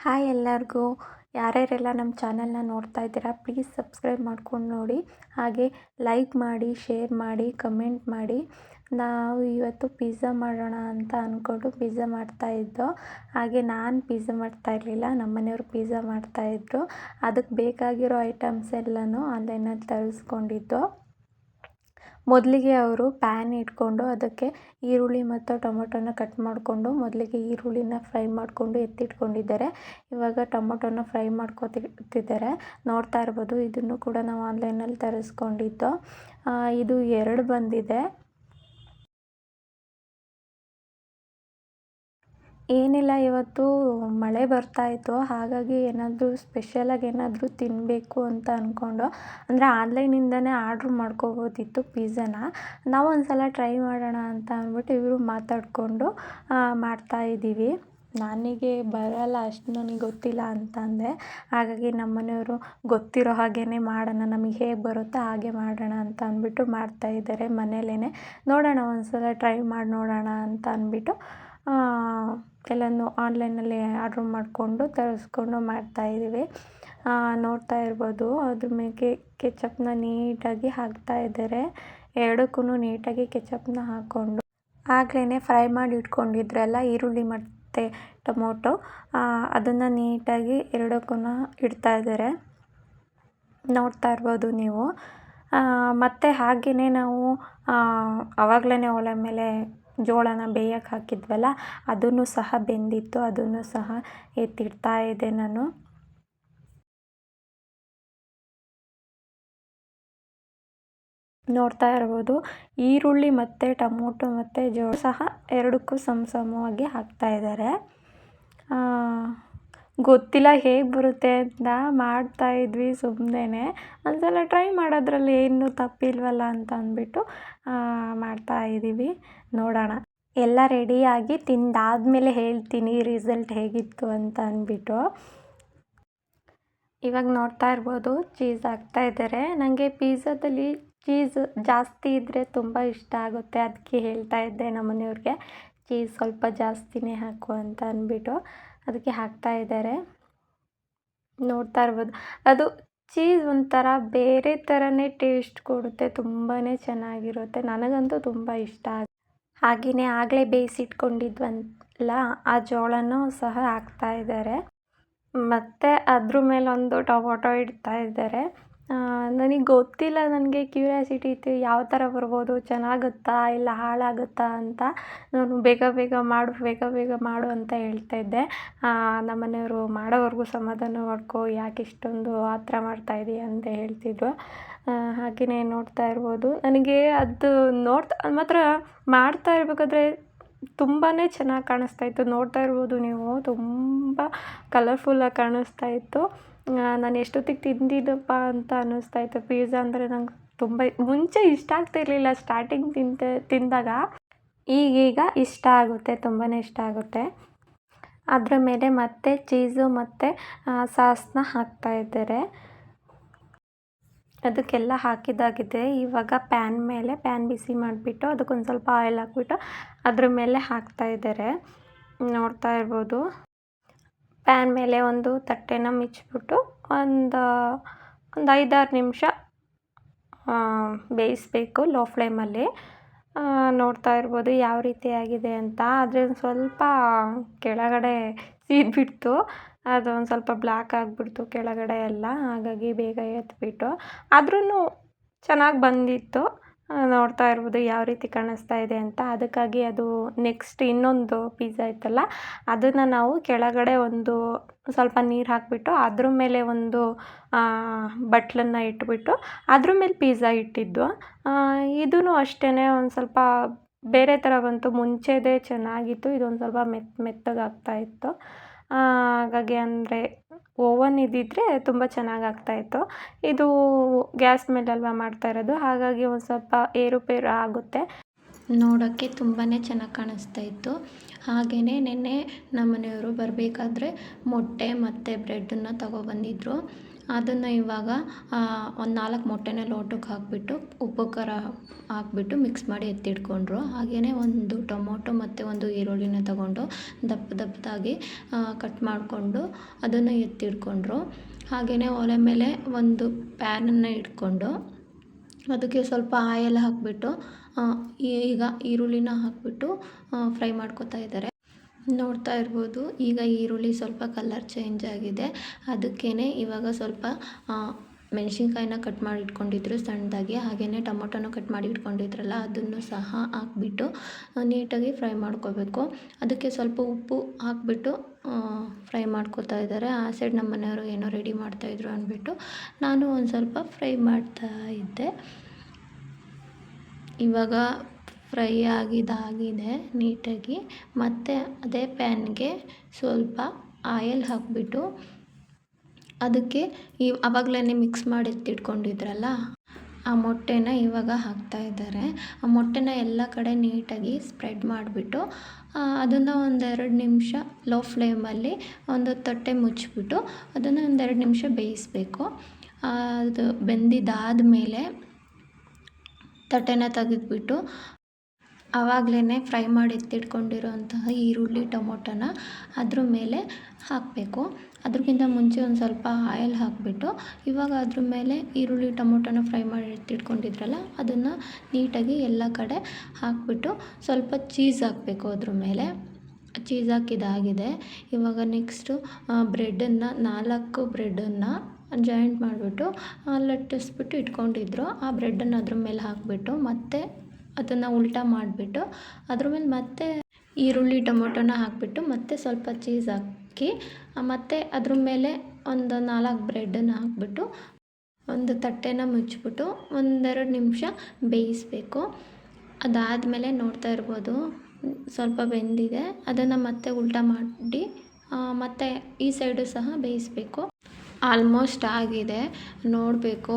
Hi ಎಲ್ಲರಿಗೂ. ಯಾರ್ಯಾರೆಲ್ಲ ನಮ್ಮ ಚಾನಲ್ನ ನೋಡ್ತಾ ಇದ್ದೀರಾ ಪ್ಲೀಸ್ ಸಬ್ಸ್ಕ್ರೈಬ್ ಮಾಡ್ಕೊಂಡು ನೋಡಿ, ಹಾಗೆ ಲೈಕ್ ಮಾಡಿ, ಶೇರ್ ಮಾಡಿ, ಕಮೆಂಟ್ ಮಾಡಿ. ನಾವು ಇವತ್ತು ಪಿಜ್ಜಾ ಮಾಡೋಣ ಅಂತ ಅಂದ್ಕೊಂಡು ಪಿಜ್ಜಾ ಮಾಡ್ತಾಯಿದ್ದೋ. ಹಾಗೆ ನಾನು ಪಿಜ್ಜಾ ಮಾಡ್ತಾ ಇರಲಿಲ್ಲ, ನಮ್ಮನೆಯವರು ಪಿಜ್ಜಾ ಮಾಡ್ತಾಯಿದ್ರು. ಅದಕ್ಕೆ ಬೇಕಾಗಿರೋ ಐಟಮ್ಸ್ ಎಲ್ಲನೂ ಆನ್ಲೈನಲ್ಲಿ ತರಿಸ್ಕೊಂಡಿದ್ದು. ಮೊದಲಿಗೆ ಅವರು ಪ್ಯಾನ್ ಇಟ್ಕೊಂಡು ಅದಕ್ಕೆ ಈರುಳ್ಳಿ ಮತ್ತು ಟೊಮೊಟೊನ ಕಟ್ ಮಾಡಿಕೊಂಡು ಮೊದಲಿಗೆ ಈರುಳ್ಳಿನ ಫ್ರೈ ಮಾಡಿಕೊಂಡು ಎತ್ತಿಟ್ಕೊಂಡಿದ್ದಾರೆ. ಇವಾಗ ಟೊಮೊಟೊನ ಫ್ರೈ ಮಾಡ್ಕೊತಿದ್ದಾರೆ. ನೋಡ್ತಾ ಇರ್ಬೋದು, ಇದನ್ನು ಕೂಡ ನಾವು ಆನ್ಲೈನಲ್ಲಿ ತರಿಸ್ಕೊಂಡಿದ್ದು. ಇದು 2 ಬಂದಿದೆ. ಏನಿಲ್ಲ, ಇವತ್ತು ಮಳೆ ಬರ್ತಾಯಿತ್ತು, ಹಾಗಾಗಿ ಏನಾದರೂ ಸ್ಪೆಷಲಾಗಿ ಏನಾದರೂ ತಿನ್ನಬೇಕು ಅಂತ ಅಂದ್ಕೊಂಡು, ಅಂದರೆ ಆನ್ಲೈನಿಂದನೇ ಆರ್ಡ್ರ್ ಮಾಡ್ಕೋಬೋದಿತ್ತು ಪಿಜ್ಜಾನ. ನಾವು ಒಂದು ಸಲ ಟ್ರೈ ಮಾಡೋಣ ಅಂತ ಅಂದ್ಬಿಟ್ಟು ಇವರು ಮಾತಾಡಿಕೊಂಡು ಮಾಡ್ತಾಯಿದ್ದೀವಿ. ನನಗೆ ಬರಲ್ಲ, ಅಷ್ಟು ನನಗೆ ಗೊತ್ತಿಲ್ಲ ಅಂತ ಅಂದೆ. ಹಾಗಾಗಿ ನಮ್ಮ ಮನೆಯವರು ಗೊತ್ತಿರೋ ಹಾಗೇ ಮಾಡೋಣ, ನಮಗೆ ಹೇಗೆ ಬರುತ್ತೋ ಹಾಗೆ ಮಾಡೋಣ ಅಂತ ಅಂದ್ಬಿಟ್ಟು ಮಾಡ್ತಾಯಿದ್ದಾರೆ ಮನೇಲೇ. ನೋಡೋಣ, ಒಂದು ಸಲ ಟ್ರೈ ಮಾಡಿ ನೋಡೋಣ ಅಂತ ಅಂದ್ಬಿಟ್ಟು ಎಲ್ಲನೂ ಆನ್ಲೈನಲ್ಲಿ ಆರ್ಡ್ರ್ ಮಾಡಿಕೊಂಡು ತರಿಸ್ಕೊಂಡು ಮಾಡ್ತಾಯಿದ್ದೀವಿ. ನೋಡ್ತಾ ಇರ್ಬೋದು, ಅದ್ರ ಮೇಲೆ ಕೆಚಪ್ನ ನೀಟಾಗಿ ಹಾಕ್ತಾಯಿದ್ದಾರೆ. ಎರಡಕ್ಕೂ ನೀಟಾಗಿ ಕೆಚಪ್ನ ಹಾಕ್ಕೊಂಡು ಆಗಲೇ ಫ್ರೈ ಮಾಡಿ ಇಟ್ಕೊಂಡಿದ್ರಲ್ಲ ಈರುಳ್ಳಿ ಮತ್ತು ಟೊಮೊಟೊ, ಅದನ್ನು ನೀಟಾಗಿ ಎರಡಕ್ಕೂ ಇಡ್ತಾಯಿದ್ದಾರೆ. ನೋಡ್ತಾ ಇರ್ಬೋದು ನೀವು. ಮತ್ತು ಹಾಗೆಯೇ ನಾವು ಆವಾಗಲೇ ಒಲೆ ಮೇಲೆ ಜೋಳನ ಬೇಯಕ್ಕೆ ಹಾಕಿದ್ವಲ್ಲ, ಅದನ್ನು ಸಹ ಬೆಂದಿತ್ತು, ಅದನ್ನು ಸಹ ಎತ್ತಿಡ್ತಾ ಇದ್ದೆ ನಾನು. ನೋಡ್ತಾ ಇರ್ಬೋದು, ಈರುಳ್ಳಿ ಮತ್ತು ಟೊಮೊಟೊ ಮತ್ತು ಜೋಳ ಸಹ ಎರಡಕ್ಕೂ ಸಮವಾಗಿ ಹಾಕ್ತಾ ಇದ್ದಾರೆ. ಗೊತ್ತಿಲ್ಲ ಹೇಗೆ ಬರುತ್ತೆ ಅಂತ ಮಾಡ್ತಾಯಿದ್ವಿ ಸುಮ್ಮನೆ. ಒಂದ್ಸಲ ಟ್ರೈ ಮಾಡೋದ್ರಲ್ಲಿ ಏನು ತಪ್ಪಿಲ್ವಲ್ಲ ಅಂತ ಅಂದ್ಬಿಟ್ಟು ಮಾಡ್ತಾಯಿದ್ದೀವಿ. ನೋಡೋಣ, ಎಲ್ಲ ರೆಡಿಯಾಗಿ ತಿಂದಾದ್ಮೇಲೆ ಹೇಳ್ತೀನಿ ರಿಸಲ್ಟ್ ಹೇಗಿತ್ತು ಅಂತ ಅಂದ್ಬಿಟ್ಟು. ಇವಾಗ ನೋಡ್ತಾ ಇರ್ಬೋದು, ಚೀಸ್ ಹಾಕ್ತಾ ಇದ್ದಾರೆ. ನನಗೆ ಪಿಜ್ಜಾದಲ್ಲಿ ಚೀಸ್ ಜಾಸ್ತಿ ಇದ್ದರೆ ತುಂಬ ಇಷ್ಟ ಆಗುತ್ತೆ, ಅದಕ್ಕೆ ಹೇಳ್ತಾ ಇದ್ದೆ ನಮ್ಮನೆಯವ್ರಿಗೆ ಚೀಸ್ ಸ್ವಲ್ಪ ಜಾಸ್ತಿನೇ ಹಾಕು ಅಂತ ಅಂದ್ಬಿಟ್ಟು. ಅದಕ್ಕೆ ಹಾಕ್ತಾ ಇದ್ದಾರೆ. ನೋಡ್ತಾ ಇರ್ಬೋದು, ಅದು ಚೀಸ್ ಒಂಥರ ಬೇರೆ ಥರನೇ ಟೇಸ್ಟ್ ಕೊಡುತ್ತೆ, ತುಂಬಾ ಚೆನ್ನಾಗಿರುತ್ತೆ. ನನಗಂತೂ ತುಂಬ ಇಷ್ಟ. ಹಾಗೆಯೇ ಆಗಲೇ ಬೇಯಿಸಿಟ್ಕೊಂಡಿದ್ವಲ್ಲ ಆ ಜೋಳನೂ ಸಹ ಹಾಕ್ತಾ ಇದ್ದಾರೆ. ಮತ್ತು ಅದ್ರ ಮೇಲೊಂದು ಟೊಮೊಟೊ ಇಡ್ತಾ ಇದ್ದಾರೆ. ನನಗೆ ಗೊತ್ತಿಲ್ಲ, ನನಗೆ ಕ್ಯೂರಿಯಾಸಿಟಿ ಇತ್ತು ಯಾವ ಥರ ಬರ್ಬೋದು, ಚೆನ್ನಾಗುತ್ತಾ ಇಲ್ಲ ಹಾಳಾಗುತ್ತಾ ಅಂತ. ನಾನು ಬೇಗ ಬೇಗ ಮಾಡು ಅಂತ ಹೇಳ್ತಾ ಇದ್ದೆ. ನಮ್ಮ ಮನೆಯವರು ಮಾಡೋವರೆಗೂ ಸಮಾಧಾನ ಮಾಡ್ಕೊ, ಯಾಕೆ ಇಷ್ಟೊಂದು ಆತರ ಮಾಡ್ತಾಯಿದ್ದೀಯ ಅಂತ ಹೇಳ್ತಿದ್ರು. ಹಾಗೆಯೇ ನೋಡ್ತಾ ಇರ್ಬೋದು, ನನಗೆ ಅದು ಮಾತ್ರ ಮಾಡ್ತಾ ಇರಬೇಕಾದ್ರೆ ತುಂಬಾ ಚೆನ್ನಾಗಿ ಕಾಣಿಸ್ತಾ ಇತ್ತು. ನೋಡ್ತಾ ಇರ್ಬೋದು ನೀವು, ತುಂಬ ಕಲರ್ಫುಲ್ಲಾಗಿ ಕಾಣಿಸ್ತಾ ಇತ್ತು. ನಾನು ಎಷ್ಟೊತ್ತಿಗೆ ತಿಂದಿದ್ದಪ್ಪ ಅಂತ ಅನ್ನಿಸ್ತಾ ಇತ್ತು. ಪಿಜ್ಜಾ ಅಂದರೆ ನಂಗೆ ತುಂಬ ಮುಂಚೆ ಇಷ್ಟ ಆಗ್ತಿರ್ಲಿಲ್ಲ ಸ್ಟಾರ್ಟಿಂಗ್ ತಿಂದಾಗ. ಈಗೀಗ ಇಷ್ಟ ಆಗುತ್ತೆ, ತುಂಬಾ ಇಷ್ಟ ಆಗುತ್ತೆ. ಅದರ ಮೇಲೆ ಮತ್ತೆ ಚೀಸು ಮತ್ತು ಸಾಸನ್ನ ಹಾಕ್ತಾ ಇದ್ದಾರೆ. ಅದಕ್ಕೆಲ್ಲ ಹಾಕಿದಾಗಿದೆ. ಇವಾಗ ಪ್ಯಾನ್ ಬಿಸಿ ಮಾಡಿಬಿಟ್ಟು ಅದಕ್ಕೊಂದು ಸ್ವಲ್ಪ ಆಯಿಲ್ ಹಾಕ್ಬಿಟ್ಟು ಅದ್ರ ಮೇಲೆ ಹಾಕ್ತಾ ಇದ್ದಾರೆ. ನೋಡ್ತಾ ಇರ್ಬೋದು, ಪ್ಯಾನ್ ಮೇಲೆ ಒಂದು ತಟ್ಟೆನ ಮುಚ್ಚಿಬಿಟ್ಟು ಒಂದು 5-6 ನಿಮಿಷ ಬೇಯಿಸಬೇಕು ಲೋ ಫ್ಲೇಮಲ್ಲಿ. ನೋಡ್ತಾ ಇರ್ಬೋದು ಯಾವ ರೀತಿ ಆಗಿದೆ ಅಂತ. ಆದರೆ ಸ್ವಲ್ಪ ಕೆಳಗಡೆ ಸೀದ್ಬಿಡ್ತು, ಅದು ಒಂದು ಸ್ವಲ್ಪ ಬ್ಲ್ಯಾಕ್ ಆಗಿಬಿಡ್ತು ಕೆಳಗಡೆ ಎಲ್ಲ. ಹಾಗಾಗಿ ಬೇಗ ಎತ್ಬಿಟ್ಟು, ಆದ್ರೂ ಚೆನ್ನಾಗಿ ಬಂದಿತ್ತು. ನೋಡ್ತಾ ಇರ್ಬೋದು ಯಾವ ರೀತಿ ಕಾಣಿಸ್ತಾ ಇದೆ ಅಂತ. ಅದಕ್ಕಾಗಿ ಅದು ನೆಕ್ಸ್ಟ್ ಇನ್ನೊಂದು ಪಿಜ್ಜಾ ಇತ್ತಲ್ಲ, ಅದನ್ನು ನಾವು ಕೆಳಗಡೆ ಒಂದು ಸ್ವಲ್ಪ ನೀರು ಹಾಕಿಬಿಟ್ಟು ಅದ್ರ ಮೇಲೆ ಒಂದು ಬಟ್ಲನ್ನು ಇಟ್ಬಿಟ್ಟು ಅದ್ರ ಮೇಲೆ ಪಿಜ್ಜಾ ಇಟ್ಟಿದ್ದು. ಇದೂ ಅಷ್ಟೇ ಒಂದು ಸ್ವಲ್ಪ ಬೇರೆ ಥರ ಬಂತು. ಮುಂಚೆದೇ ಚೆನ್ನಾಗಿತ್ತು, ಇದೊಂದು ಸ್ವಲ್ಪ ಮೆತ್ತಗಾಗ್ತಾಯಿತ್ತು. ಹಾಗಾಗಿ ಅಂದರೆ ಓವನ್ ಇದ್ದಿದ್ದರೆ ತುಂಬ ಚೆನ್ನಾಗಿ ಆಗ್ತಾಯಿತ್ತು. ಇದು ಗ್ಯಾಸ್ ಮೇಲಲ್ವ ಮಾಡ್ತಾ ಇರೋದು, ಹಾಗಾಗಿ ಒಂದು ಸ್ವಲ್ಪ ಏರುಪೇರು ಆಗುತ್ತೆ. ನೋಡೋಕ್ಕೆ ತುಂಬಾ ಚೆನ್ನಾಗಿ ಕಾಣಿಸ್ತಾ ಇತ್ತು. ಹಾಗೆಯೇ ನೆನ್ನೆ ನಮ್ಮ ಮನೆಯವರು ಬರಬೇಕಾದ್ರೆ ಮೊಟ್ಟೆ ಮತ್ತು ಬ್ರೆಡ್ಡನ್ನು ತಗೊಬಂದಿದ್ರು. ಅದನ್ನು ಇವಾಗ ಒಂದು 4 ಮೊಟ್ಟೆನ ಲೋಟಕ್ಕೆ ಹಾಕಿಬಿಟ್ಟು ಉಪ್ಪು ಖಾರ ಹಾಕ್ಬಿಟ್ಟು ಮಿಕ್ಸ್ ಮಾಡಿ ಎತ್ತಿಟ್ಕೊಂಡ್ರು. ಹಾಗೆಯೇ ಒಂದು ಟೊಮೊಟೊ ಮತ್ತು ಒಂದು ಈರುಳ್ಳಿನ ತಗೊಂಡು ದಪ್ಪದಾಗಿ ಕಟ್ ಮಾಡಿಕೊಂಡು ಅದನ್ನು ಎತ್ತಿಟ್ಕೊಂಡ್ರು. ಹಾಗೆಯೇ ಒಲೆ ಮೇಲೆ ಒಂದು ಪ್ಯಾನನ್ನು ಇಟ್ಕೊಂಡು ಅದಕ್ಕೆ ಸ್ವಲ್ಪ ಆಯಿಲ್ ಹಾಕಿಬಿಟ್ಟು ಈಗ ಈರುಳ್ಳಿನ ಹಾಕಿಬಿಟ್ಟು ಫ್ರೈ ಮಾಡ್ಕೊತಾ ಇದ್ದಾರೆ. ನೋಡ್ತಾ ಇರ್ಬೋದು, ಈಗ ಈರುಳ್ಳಿ ಸ್ವಲ್ಪ ಕಲರ್ ಚೇಂಜ್ ಆಗಿದೆ. ಅದಕ್ಕೇ ಇವಾಗ ಸ್ವಲ್ಪ ಮೆಣಸಿನ್ಕಾಯಿನ ಕಟ್ ಮಾಡಿ ಇಟ್ಕೊಂಡಿದ್ರು ಸಣ್ಣದಾಗಿ. ಹಾಗೆಯೇ ಟೊಮೊಟೊನ ಕಟ್ ಮಾಡಿ ಇಟ್ಕೊಂಡಿದ್ರಲ್ಲ ಅದನ್ನು ಸಹ ಹಾಕ್ಬಿಟ್ಟು ನೀಟಾಗಿ ಫ್ರೈ ಮಾಡ್ಕೋಬೇಕು. ಅದಕ್ಕೆ ಸ್ವಲ್ಪ ಉಪ್ಪು ಹಾಕ್ಬಿಟ್ಟು ಫ್ರೈ ಮಾಡ್ಕೊತಾ ಇದ್ದಾರೆ. ಆ ಸೈಡ್ ನಮ್ಮ ಮನೆಯವರು ಏನೋ ರೆಡಿ ಮಾಡ್ತಾಯಿದ್ರು ಅಂದ್ಬಿಟ್ಟು ನಾನು ಒಂದು ಸ್ವಲ್ಪ ಫ್ರೈ ಮಾಡ್ತಾ ಇದ್ದೆ. ಇವಾಗ ಫ್ರೈ ಆಗಿದ್ದಾಗಿದೆ ನೀಟಾಗಿ. ಮತ್ತು ಅದೇ ಪ್ಯಾನ್ಗೆ ಸ್ವಲ್ಪ ಆಯಿಲ್ ಹಾಕಿಬಿಟ್ಟು ಅದಕ್ಕೆ ಆವಾಗಲೇ ಮಿಕ್ಸ್ ಮಾಡಿ ಎತ್ತಿಟ್ಕೊಂಡಿದ್ರಲ್ಲ ಆ ಮೊಟ್ಟೆನ ಇವಾಗ ಹಾಕ್ತಾಯಿದ್ದಾರೆ. ಆ ಮೊಟ್ಟೆನ ಎಲ್ಲ ಕಡೆ ನೀಟಾಗಿ ಸ್ಪ್ರೆಡ್ ಮಾಡಿಬಿಟ್ಟು ಅದನ್ನು 1-2 ನಿಮಿಷ ಲೋ ಫ್ಲೇಮಲ್ಲಿ ಒಂದು ತಟ್ಟೆ ಮುಚ್ಚಿಬಿಟ್ಟು ಅದನ್ನು 1-2 ನಿಮಿಷ ಬೇಯಿಸಬೇಕು. ಅದು ಬೆಂದಿದ್ದಾದಮೇಲೆ ತಟ್ಟೆನ ತೆಗೆದ್ಬಿಟ್ಟು ಆವಾಗಲೇ ಫ್ರೈ ಮಾಡಿ ಎತ್ತಿಟ್ಕೊಂಡಿರೋಂತಹ ಈರುಳ್ಳಿ ಟೊಮೊಟೊನ ಅದ್ರ ಮೇಲೆ ಹಾಕಬೇಕು. ಅದಕ್ಕಿಂತ ಮುಂಚೆ ಒಂದು ಸ್ವಲ್ಪ ಆಯಿಲ್ ಹಾಕಿಬಿಟ್ಟು ಇವಾಗ ಅದ್ರ ಮೇಲೆ ಈರುಳ್ಳಿ ಟೊಮೊಟೊನ ಫ್ರೈ ಮಾಡಿ ಎತ್ತಿಟ್ಕೊಂಡಿದ್ರಲ್ಲ ಅದನ್ನು ನೀಟಾಗಿ ಎಲ್ಲ ಕಡೆ ಹಾಕಿಬಿಟ್ಟು ಸ್ವಲ್ಪ ಚೀಸ್ ಹಾಕಬೇಕು. ಅದ್ರ ಮೇಲೆ ಚೀಸ್ ಹಾಕಿದ್ದಾಗಿದೆ. ಇವಾಗ ನೆಕ್ಸ್ಟು ಬ್ರೆಡ್ಡನ್ನು 4 ಬ್ರೆಡ್ಡನ್ನು ಜಾಯಿಂಟ್ ಮಾಡಿಬಿಟ್ಟು ಲಟ್ಟಿಸ್ಬಿಟ್ಟು ಇಟ್ಕೊಂಡಿದ್ರು. ಆ ಬ್ರೆಡ್ಡನ್ನು ಅದ್ರ ಮೇಲೆ ಹಾಕಿಬಿಟ್ಟು ಮತ್ತೆ ಅದನ್ನು ಉಲ್ಟಾ ಮಾಡಿಬಿಟ್ಟು ಅದ್ರ ಮೇಲೆ ಮತ್ತೆ ಈರುಳ್ಳಿ ಟೊಮೊಟೊನ ಹಾಕಿಬಿಟ್ಟು ಮತ್ತೆ ಸ್ವಲ್ಪ ಚೀಸ್ ಹಾಕಿ ಮತ್ತು ಅದ್ರ ಮೇಲೆ ಒಂದು 4 ಬ್ರೆಡ್ಡನ್ನು ಹಾಕಿಬಿಟ್ಟು ಒಂದು ತಟ್ಟೆನ ಮುಚ್ಚಿಬಿಟ್ಟು 1-2 ನಿಮಿಷ ಬೇಯಿಸಬೇಕು. ಅದಾದಮೇಲೆ ನೋಡ್ತಾ ಇರ್ಬೋದು ಸ್ವಲ್ಪ ಬೆಂದಿದೆ. ಅದನ್ನು ಮತ್ತೆ ಉಲ್ಟಾ ಮಾಡಿ ಮತ್ತು ಈ ಸೈಡು ಸಹ ಬೇಯಿಸಬೇಕು. ಆಲ್ಮೋಸ್ಟ್ ಆಗಿದೆ. ನೋಡಬೇಕು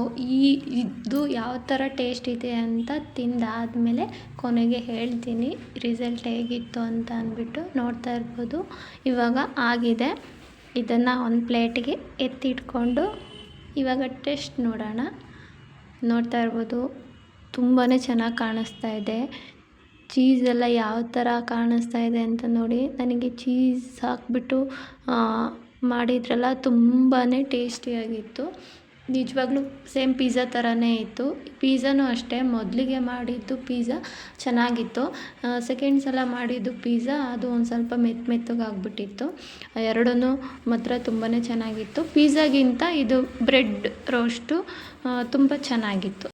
ಇದು ಯಾವ ಥರ ಟೇಸ್ಟ್ ಇದೆ ಅಂತ ತಿಂದಾದಮೇಲೆ ಕೊನೆಗೆ ಹೇಳ್ತೀನಿ ರಿಸಲ್ಟ್ ಹೇಗಿತ್ತು ಅಂತ ಅಂದ್ಬಿಟ್ಟು. ನೋಡ್ತಾ ಇರ್ಬೋದು ಇವಾಗ ಆಗಿದೆ. ಇದನ್ನು ಒಂದು ಪ್ಲೇಟಿಗೆ ಎತ್ತಿಟ್ಕೊಂಡು ಇವಾಗ ಟೇಸ್ಟ್ ನೋಡೋಣ. ನೋಡ್ತಾ ಇರ್ಬೋದು ತುಂಬಾ ಚೆನ್ನಾಗಿ ಕಾಣಿಸ್ತಾ ಇದೆ. ಚೀಸೆಲ್ಲ ಯಾವ ಥರ ಕಾಣಿಸ್ತಾ ಇದೆ ಅಂತ ನೋಡಿ. ನನಗೆ ಚೀಸ್ ಹಾಕ್ಬಿಟ್ಟು ಮಾಡಿದ್ರಲ್ಲ ತುಂಬಾ ಟೇಸ್ಟಿಯಾಗಿತ್ತು. ನಿಜವಾಗ್ಲೂ ಸೇಮ್ ಪಿಝಾ ಥರನೇ ಇತ್ತು. ಪಿಝಾನೂ ಅಷ್ಟೇ, ಮೊದಲಿಗೆ ಮಾಡಿದ್ದು ಪಿಝಾ ಚೆನ್ನಾಗಿತ್ತು. ಸೆಕೆಂಡ್ ಸಲ ಮಾಡಿದ್ದು ಪಿಝಾ ಅದು ಒಂದು ಸ್ವಲ್ಪ ಮೆತ್ತಗಾಗ್ಬಿಟ್ಟಿತ್ತು. ಎರಡೂ ಮಾತ್ರ ತುಂಬಾ ಚೆನ್ನಾಗಿತ್ತು. ಪಿಝಾಗಿಂತ ಇದು ಬ್ರೆಡ್ ರೋಸ್ಟು ತುಂಬ ಚೆನ್ನಾಗಿತ್ತು.